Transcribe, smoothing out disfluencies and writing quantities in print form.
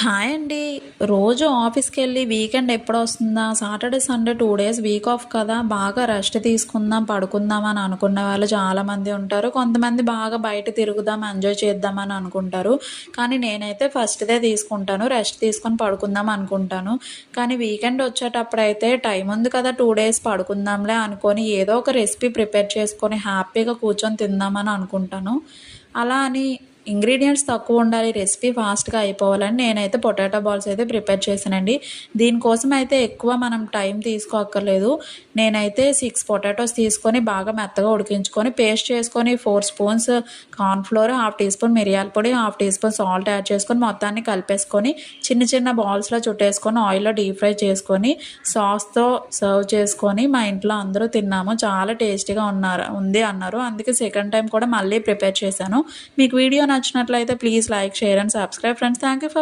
Hi అండి. రోజు ఆఫీస్‌కెళ్ళి వీకెండ్ ఎప్పుడొస్తుందా? Saturday, Sunday 2 days week off కదా! బాగా రెస్ట్ తీసుకుందాం, పడుకుందాం అని అనుకునే వాళ్ళు చాలామంది ఉంటారు. కొంతమంది బాగా బయట తిరుగుదాం, ఎంజాయ్ చేద్దాం అని అనుకుంటారు. కానీ నేనైతే ఫస్ట్ డే తీసుకుంటాను. రెస్ట్ తీసుకొని పడుకుందాం అనుకుంటాను. కానీ వీకెండ్ వచ్చేటప్పుడైతే టైం ఉంది కదా! 2 డేస్ పడుకుందాంలే అనుకోని ఏదో ఒక రెసిపీ ప్రిపేర్ చేసుకొని హ్యాపీగా కూర్చొని తిందామని అనుకుంటాను. అలా అని ఇంగ్రీడియెంట్స్ తక్కువ ఉండాలి, రెసిపీ ఫాస్ట్‌గా అయిపోవాలని నేనైతే పొటాటో బాల్స్ అయితే ప్రిపేర్ చేశానండి. దీనికోసం అయితే ఎక్కువ మనం టైం తీసుకోక్కర్లేదు. నేనైతే 6 పొటాటోస్ తీసుకొని బాగా మెత్తగా ఉడికించుకొని పేస్ట్ చేసుకొని 4 spoons corn flour, half tea spoon మిరియాల పొడి, half tea spoon salt add చేసుకొని మొత్తాన్ని కలిపేసుకొని చిన్న చిన్న బాల్స్‌లో చుట్టేసుకొని ఆయిల్‌లో డీప్ ఫ్రై చేసుకొని సాస్‌తో సర్వ్ చేసుకొని మా ఇంట్లో అందరూ తిన్నాము. చాలా టేస్టీగా ఉంది అన్నారు. అందుకే సెకండ్ టైం కూడా మళ్ళీ ప్రిపేర్ చేశాను. మీకు వీడియో నచ్చినట్లయితే please like, share and subscribe friends. Thank you for